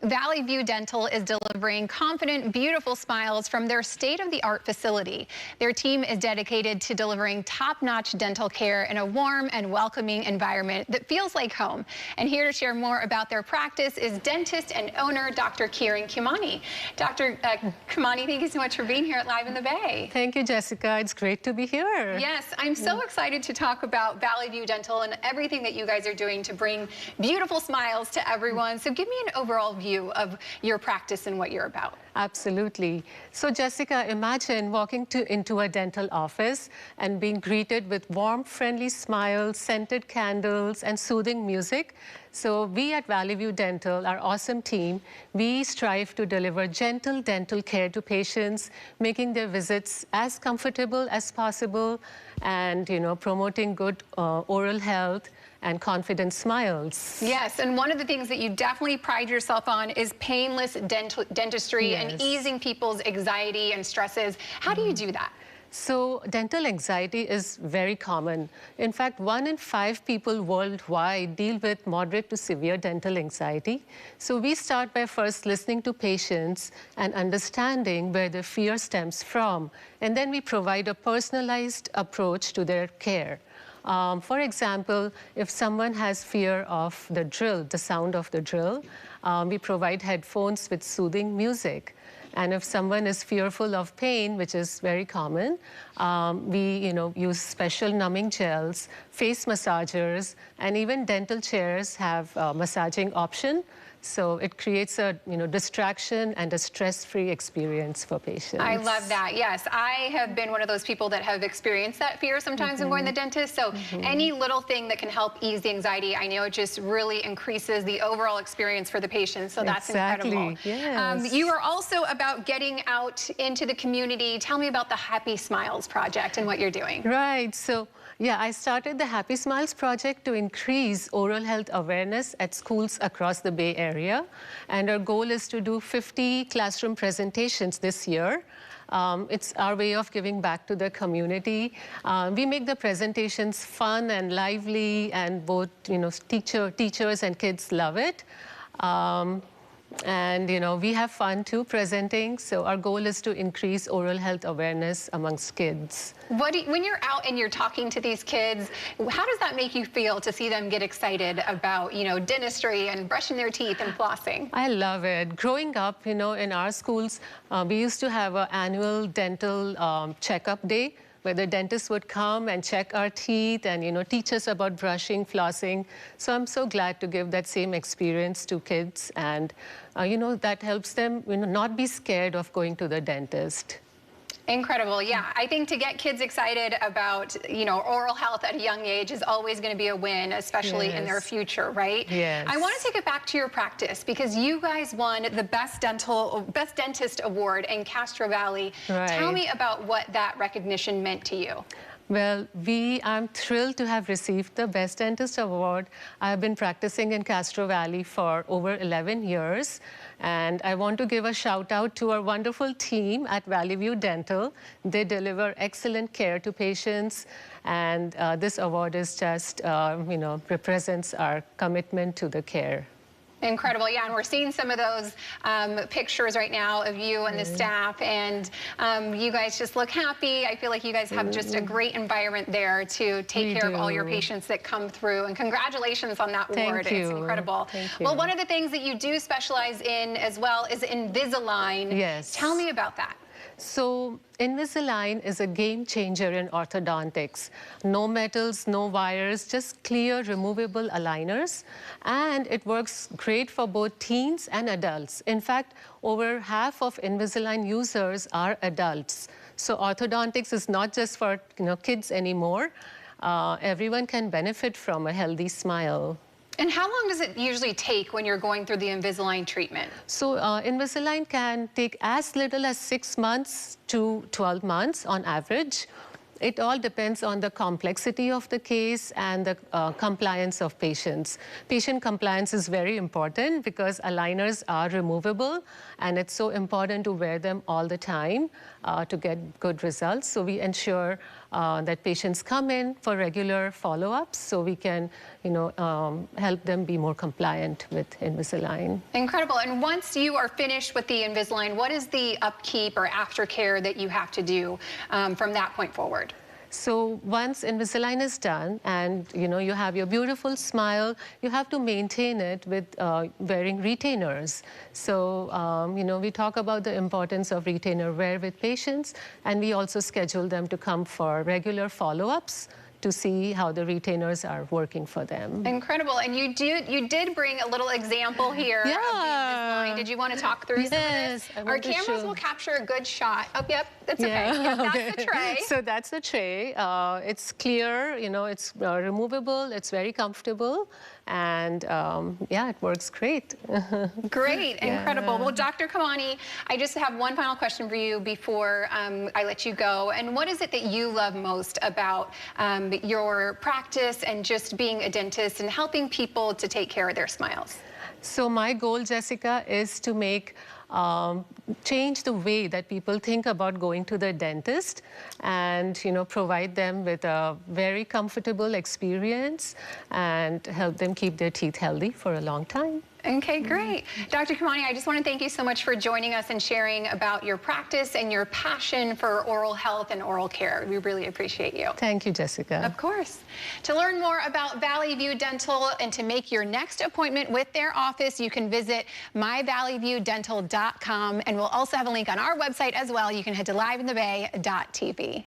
Valley View Dental is delivering confident, beautiful smiles from their state-of-the-art facility. Their team is dedicated to delivering top-notch dental care in a warm and welcoming environment that feels like home. And here to share more about their practice is dentist and owner, Dr. Kiran Khemani. Dr. Khemani, thank you so much for being here at Live in the Bay. Thank you, Jessica. It's great to be here. Yes, I'm so excited to talk about Valley View Dental and everything that you guys are doing to bring beautiful smiles to everyone. So give me an overall view of your practice and what you're about. Absolutely. So Jessica, imagine walking into a dental office and being greeted with warm, friendly smiles, scented candles, and soothing music. So we at Valley View Dental, our awesome team, we strive to deliver gentle dental care to patients, making their visits as comfortable as possible and, promoting good oral health and confident smiles. Yes, and one of the things that you definitely pride yourself on is painless dentistry and easing people's anxiety and stresses. How do you do that? So dental anxiety is very common. In fact, 1 in 5 people worldwide deal with moderate to severe dental anxiety. So we start by first listening to patients and understanding where the fear stems from. And then we provide a personalized approach to their care. For example, if someone has fear of the drill, the sound of the drill, we provide headphones with soothing music. And if someone is fearful of pain, which is very common, we use special numbing gels, face massagers, and even dental chairs have a massaging option. So it creates a distraction and a stress-free experience for patients. I love that. Yes, I have been one of those people that have experienced that fear sometimes when going to the dentist. So any little thing that can help ease the anxiety, I know it just really increases the overall experience for the patient. So that's incredible. Yes. You are also about getting out into the community. Tell me about the Happy Smiles Project and what you're doing. Right. So yeah, I started the Happy Smiles Project to increase oral health awareness at schools across the Bay Area. And our goal is to do 50 classroom presentations this year. It's our way of giving back to the community. We make the presentations fun and lively, and both teachers and kids love it. And we have fun too presenting, so our goal is to increase oral health awareness amongst kids. When you're out and you're talking to these kids, how does that make you feel to see them get excited about dentistry and brushing their teeth and flossing? I love it. Growing up, in our schools, we used to have an annual dental checkup day, where the dentist would come and check our teeth and, teach us about brushing, flossing. So I'm so glad to give that same experience to kids. And, that helps them, not be scared of going to the dentist. Incredible. Yeah, I think to get kids excited about, oral health at a young age is always going to be a win, especially in their future, right? Yes. I want to take it back to your practice because you guys won the Best Dentist Award in Castro Valley. Right. Tell me about what that recognition meant to you. Well, I'm thrilled to have received the Best Dentist Award. I've been practicing in Castro Valley for over 11 years. And I want to give a shout out to our wonderful team at Valley View Dental. They deliver excellent care to patients. And this award is just, represents our commitment to the care. Incredible. Yeah, and we're seeing some of those pictures right now of you and the staff, and you guys just look happy. I feel like you guys have just a great environment there to take care of all your patients that come through, and congratulations on that award. Thank you. It's incredible. Thank you. Well, one of the things that you do specialize in as well is Invisalign. Yes. Tell me about that. So Invisalign is a game changer in orthodontics. No metals, no wires, just clear removable aligners. And it works great for both teens and adults. In fact, over half of Invisalign users are adults. So orthodontics is not just for kids anymore. Everyone can benefit from a healthy smile. And how long does it usually take when you're going through the Invisalign treatment? So Invisalign can take as little as 6 months to 12 months on average. It all depends on the complexity of the case and the compliance of patients. Patient compliance is very important because aligners are removable, and it's so important to wear them all the time to get good results. So we ensure that patients come in for regular follow-ups so we can, help them be more compliant with Invisalign. Incredible. And once you are finished with the Invisalign, what is the upkeep or aftercare that you have to do from that point forward? So once Invisalign is done and you have your beautiful smile, you have to maintain it with wearing retainers. So we talk about the importance of retainer wear with patients, and we also schedule them to come for regular follow-ups to see how the retainers are working for them. Incredible. And you did bring a little example here of the Invisalign. Did you want to talk through some of this? Our cameras will capture a good shot. Oh, yep, that's okay. Yep, that's the tray. So that's the tray. It's clear, it's removable, it's very comfortable, and it works great. Great, incredible. Well, Dr. Khemani, I just have one final question for you before I let you go. And what is it that you love most about your practice and just being a dentist and helping people to take care of their smiles? So my goal, Jessica, is to change the way that people think about going to the dentist and, provide them with a very comfortable experience and help them keep their teeth healthy for a long time. Okay, great. Dr. Khemani, I just want to thank you so much for joining us and sharing about your practice and your passion for oral health and oral care. We really appreciate you. Thank you, Jessica. Of course. To learn more about Valley View Dental and to make your next appointment with their office, you can visit myvalleyviewdental.com, and we'll also have a link on our website as well. You can head to liveinthebay.tv.